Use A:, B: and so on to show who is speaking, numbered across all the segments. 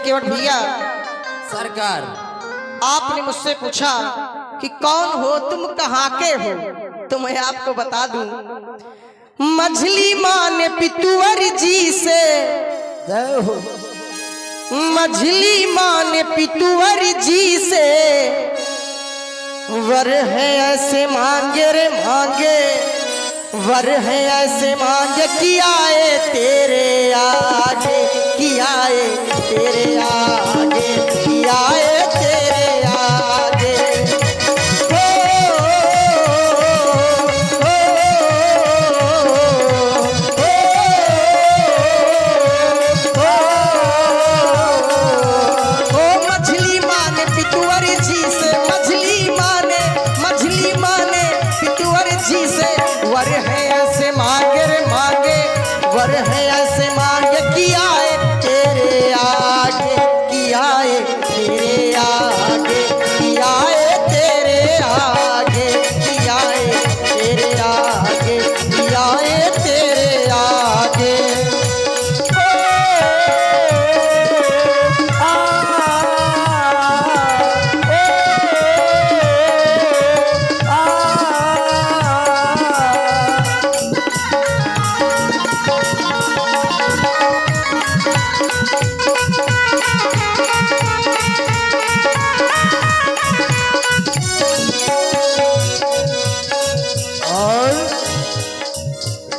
A: केवट भैया
B: सरकार,
A: आपने मुझसे पूछा कि कौन हो तुम, कहाँ के हो, तो मैं आपको बता दूं, मछली माने पितुअर जी से,
B: जय हो।
A: मछली माने पितुअर जी से, वर है ऐसे मांगे रे मांगे, वर है ऐसे मांगे, किया है तेरे आगे, किया है तेरे आगे, किया है तेरे आगे। मछली माने पितुअर जी से, मछली माने पितुअर जी से, वर है ऐसे मांगे रे मांगे, वर है ऐसे मांगे, किया है तेरे आगे, किया है तेरे आगे, किया है तेरे आगे, किया है तेरे आगे, किया है तेरे आगे।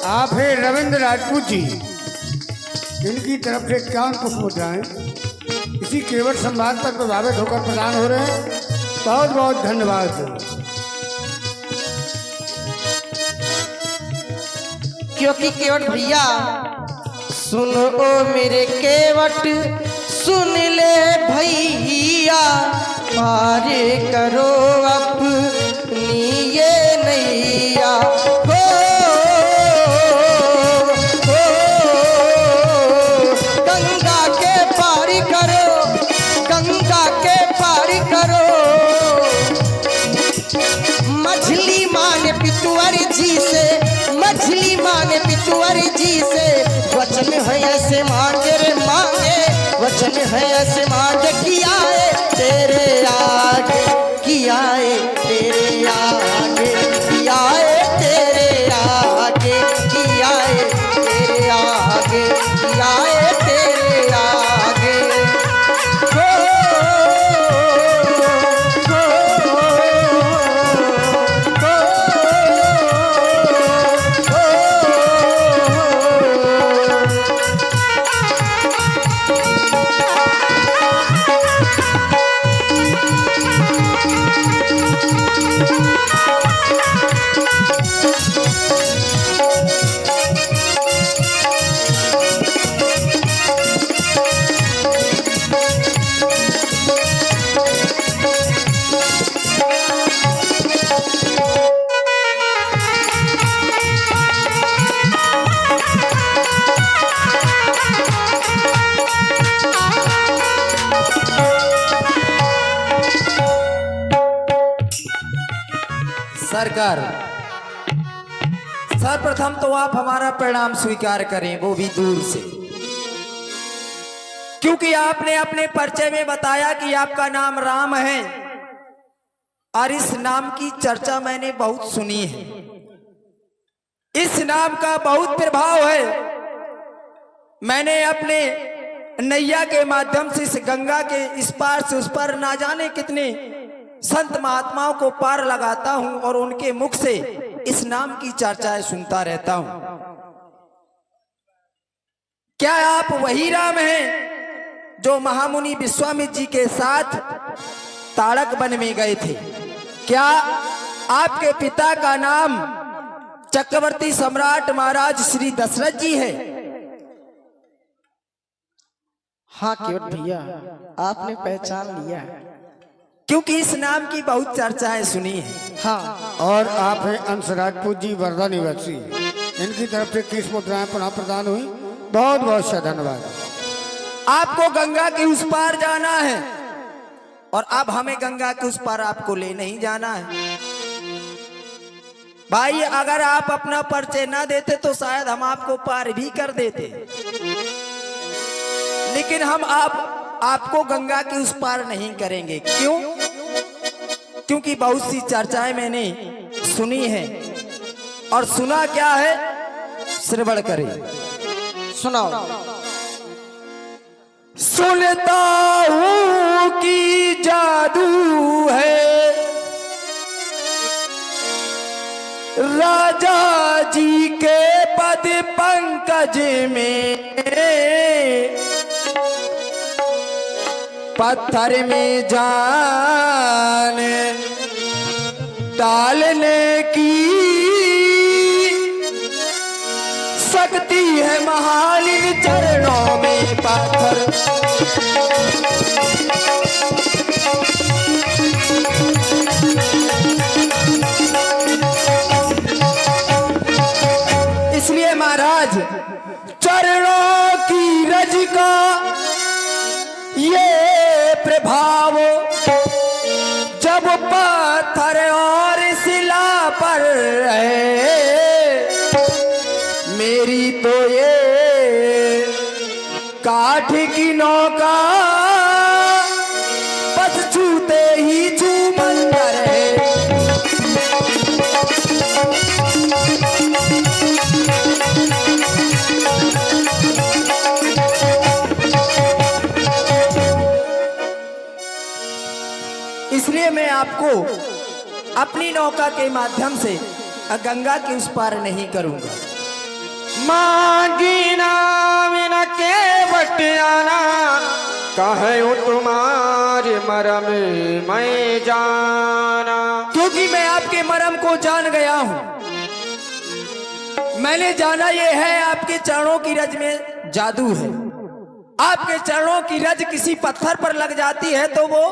C: आप हैं रविंद्र राजपूत जी, इनकी तरफ से 51 पुष्प मुद्राएं इसी केवट संवाद पर प्रभावित होकर प्रदान हो रहे हैं। बहुत बहुत धन्यवाद।
A: क्योंकि केवट भैया सुनो ओ मेरे केवट, सुन ले भैया, पार करो अपनी ये नैया। गंगा के पार करो, गंगा के पार करो, मछली माने पितुअर जी से, मछली माने पितुअर जी से, वचन है ऐसे मांगे रे मांगे, वचन है ऐसे मांगे, किया है तेरे आगे, किया है तेरे आगे, किया है तेरे आगे, किया है तेरे आगे, किया है तेरे आगे।
B: सरकार, सर्वप्रथम तो आप हमारा प्रणाम स्वीकार करें, वो भी दूर से, क्योंकि आपने अपने परिचय में बताया कि आपका नाम राम है और इस नाम की चर्चा मैंने बहुत सुनी है। इस नाम का बहुत प्रभाव है। मैंने अपने नैया के माध्यम से इस गंगा के इस पार से उस पार ना जाने कितने संत महात्माओं को पार लगाता हूं और उनके मुख से इस नाम की चर्चाएं सुनता रहता हूं। क्या आप वही राम हैं जो महामुनि विश्वामित्र जी के साथ ताड़क वन में गए थे? क्या आपके पिता का नाम चक्रवर्ती सम्राट महाराज श्री दशरथ जी है?
A: हाँ केवट भैया, आपने पहचान लिया,
B: क्योंकि इस नाम की बहुत चर्चाएं सुनी है।
A: हाँ।
C: और आप हैं अंश राजपूत जी, वर्धा निवासी, इनकी तरफ से 21 मुद्राएं पुनः प्रदान हुई। बहुत बहुत सा धन्यवाद।
B: आपको गंगा के उस पार जाना है और अब हमें गंगा के उस पार आपको ले नहीं जाना है। भाई, अगर आप अपना परिचय ना देते तो शायद हम आपको पार भी कर देते, लेकिन हम आप आपको गंगा के उस पार नहीं करेंगे। क्यों? क्योंकि बहुत सी चर्चाएं मैंने सुनी है। और सुना क्या है, श्रवण करें।
A: सुनाओ।
B: सुनता हूँ कि जादू है राजा जी के पद पंकज में, पत्थर में जान डालने की शक्ति है महालिन चरणों में पत्थर। इसलिए महाराज चरणों की रज का ये प्रभाव जब पत्थर और शिला पर है, मेरी तो ये काठ की नौका बस छूते ही चूमंदर है। इसलिए मैं आपको अपनी नौका के माध्यम से गंगा के उस पार नहीं करूंगा।
D: मांगी नाम के बटियाना कहूँ तुम्हारे मरम मैं जाना।
B: क्योंकि मैं आपके मरम को जान गया हूं। मैंने जाना ये है आपके चरणों की रज में जादू है। आपके चरणों की रज किसी पत्थर पर लग जाती है तो वो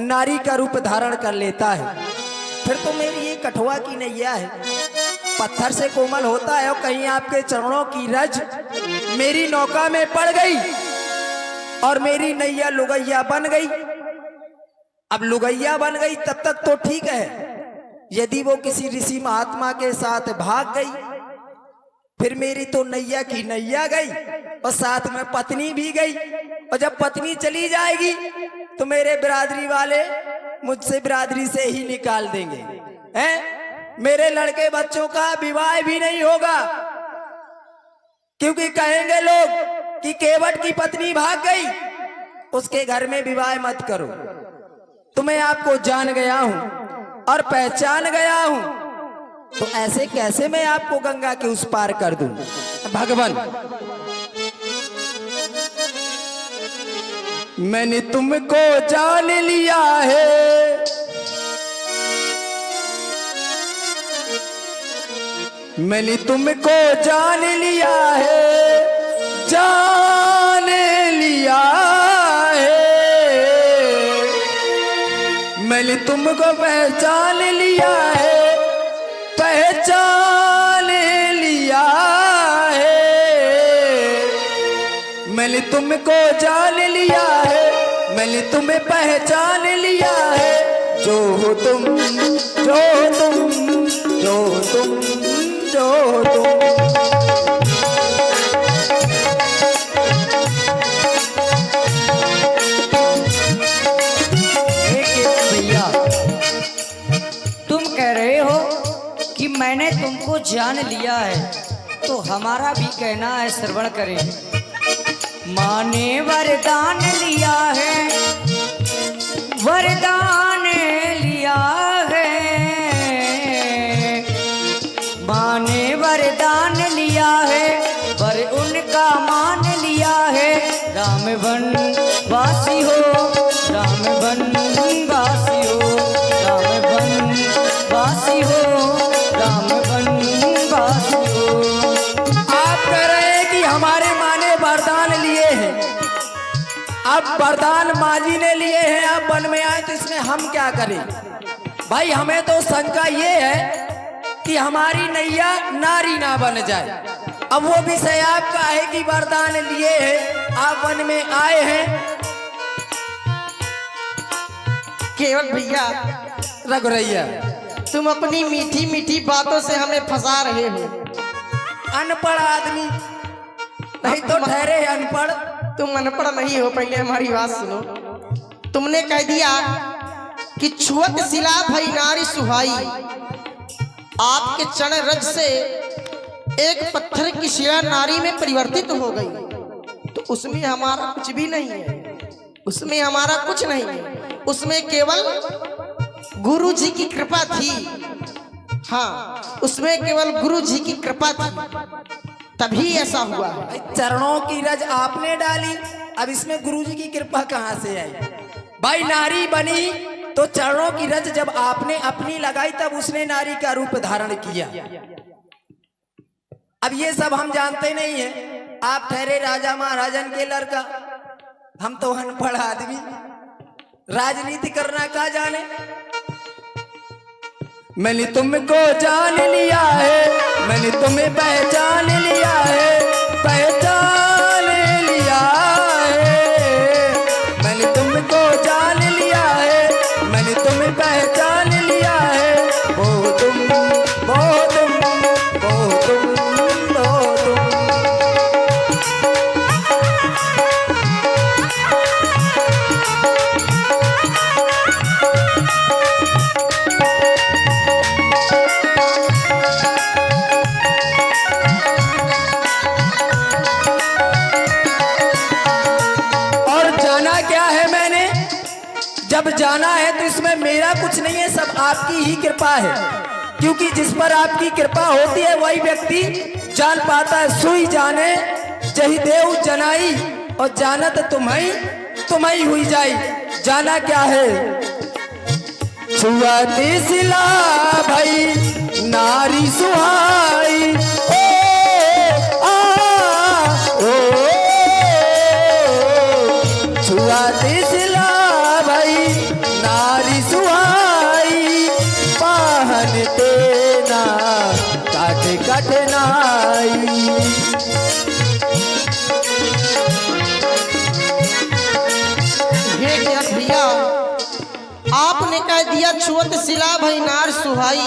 B: नारी का रूप धारण कर लेता है। फिर तो मेरी ये कठुआ की नैया है, पत्थर से कोमल होता है और कहीं आपके चरणों की रज मेरी नौका में पड़ गई और मेरी नैया लुगैया बन गई। अब लुगैया बन गई तब तक तो ठीक है, यदि वो किसी ऋषि महात्मा के साथ भाग गई फिर मेरी तो नैया की नैया गई और साथ में पत्नी भी गई। और जब पत्नी चली जाएगी तो मेरे बिरादरी वाले मुझसे बिरादरी से ही निकाल देंगे, हैं? मेरे लड़के बच्चों का विवाह भी नहीं होगा, क्योंकि कहेंगे लोग कि केवट की पत्नी भाग गई, उसके घर में विवाह मत करो। तो मैं आपको जान गया हूं और पहचान गया हूं, तो ऐसे कैसे मैं आपको गंगा के उस पार कर दूं? भगवान, मैंने तुमको जान लिया है, मैंने तुमको जान लिया है, जान लिया है, मैंने तुमको पहचान लिया है, पहचान लिया है, मैंने तुमको जान लिया है, मैंने तुम्हें पहचान लिया है। जो हो तुम, जो तुम, जो तुम, जो तुम।
E: भैया, तुम कह रहे हो कि मैंने तुमको जान लिया है, तो हमारा भी कहना है, श्रवण करें। माँ ने वरदान लिया है, वरदान लिया है, माँ ने वरदान लिया है, वर उनका मान लिया है। राम वन वासी हो, राम वन वासी हो, राम वन वासी हो, राम वन वासी हो।
B: आप कह रहे हैं कि हमारे माँ ने वरदान लिए हैं, अब वरदान माँ जी ने लिए हैं, आप वन में आए तो इसमें हम क्या करें? भाई हमें तो शंका ये है कि हमारी नैया नारी ना बन जाए। अब वो विषय आपका है कि वरदान लिए हैं, आप वन में आए हैं।
A: केवल भैया,
B: रघुरैया,
A: तुम अपनी मीठी मीठी बातों से हमें फंसा रहे हो।
B: अनपढ़ आदमी नहीं तो ठहरे अनपढ़।
A: तुम अनपढ़ नहीं हो, पहले हमारी बात सुनो। तुमने कह दिया कि छुअत शिला भई नारी सुहाई, आपके चरण रज से एक पत्थर की शिला नारी में परिवर्तित हो गई, तो उसमें हमारा कुछ भी नहीं है, उसमें हमारा कुछ नहीं है, उसमें केवल गुरु जी की कृपा थी। हाँ, उसमें केवल गुरु जी की कृपा थी, तभी ऐसा हुआ है।
B: चरणों की रज आपने डाली, अब इसमें गुरु जी की कृपा कहाँ से आई? भाई नारी बनी तो चरणों की रज जब आपने अपनी लगाई तब उसने नारी का रूप धारण किया। अब ये सब हम जानते नहीं है, आप ठहरे राजा महाराजन के लड़का, हम तो अनपढ़ आदमी, राजनीति करना क्या जाने। मैंने तुमको जान लिया है, मैंने तुम्हें पहचान लिया है, पहचान लिया है। मैंने तुमको जान लिया है, मैंने तुम्हें पहचान लिया है। वो तुम, वो तुम, वो तुम, वो तुम। जब जाना है तो इसमें मेरा कुछ नहीं है, सब आपकी ही कृपा है, क्योंकि जिस पर आपकी कृपा होती है वही व्यक्ति जान पाता है। सुई जाने जही देव जनाई, और जानत तुम्हें हुई जाई। जाना क्या है? छुआती सिला भाई नारी सुहाई, छुआती सिला भाई नारी सुहाई, पाहन तेना काट कटनाई।
A: ये क्या भैया, आपने कह दिया छुअत शिला भई नार सुहाई।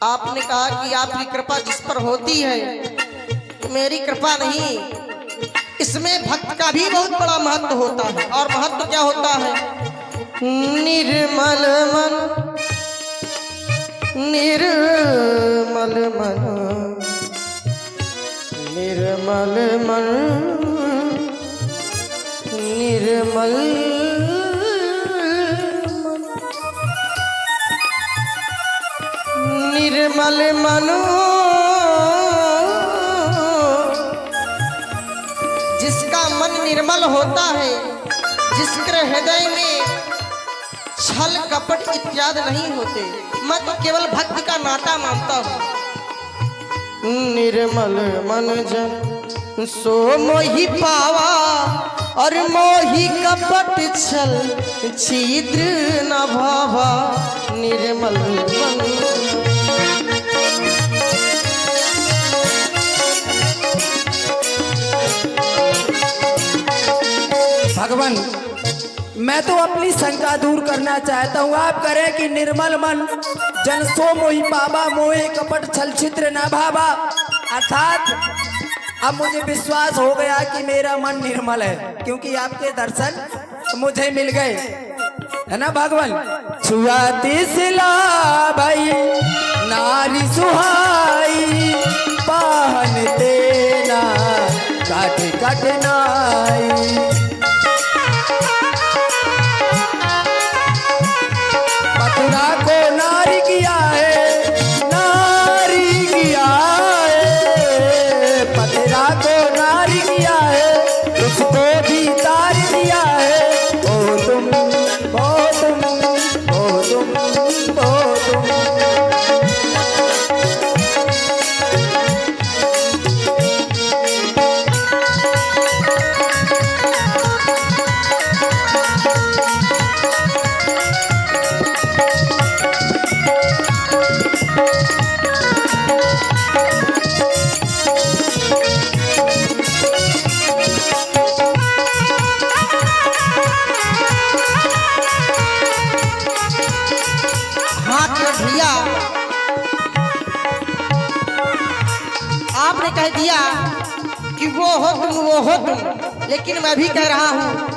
A: आपने कहा कि आपकी कृपा जिस पर होती है, मेरी कृपा नहीं। इसमें भक्त का भी बहुत बड़ा महत्व होता है, और महत्व क्या होता है? निर्मल मन, निर्मल मन, निर्मल मन, निर्मल निर्मल मनो, जिसका मन निर्मल होता है, जिसके हृदय में छल कपट इत्यादि नहीं होते, मैं तो केवल भक्ति का नाता मानता हूँ। निर्मल मन जन सो मोहि पावा, और मोहि कपट छल छिद्र न भावा। निर्मल मन
B: भगवान, मैं तो अपनी शंका दूर करना चाहता हूँ। आप करें कि निर्मल मन जन सो मोहि पावा, मोहे कपट छल छिद्र न भावा। अर्थात अब मुझे विश्वास हो गया कि मेरा मन निर्मल है, क्योंकि आपके दर्शन मुझे मिल गए, है ना भगवान। छुआती सिला भाई नारी सुहाई, पाहन तेना काट कटनाई। मथुरा को नारी किया है, नारी किया है, मथुरा को नारी किया है, उसको भी तार दिया है। ओ तुम, ओ तुम, ओ तुम, ओ तुम।
A: वो हो तुम, लेकिन मैं भी कह रहा हूँ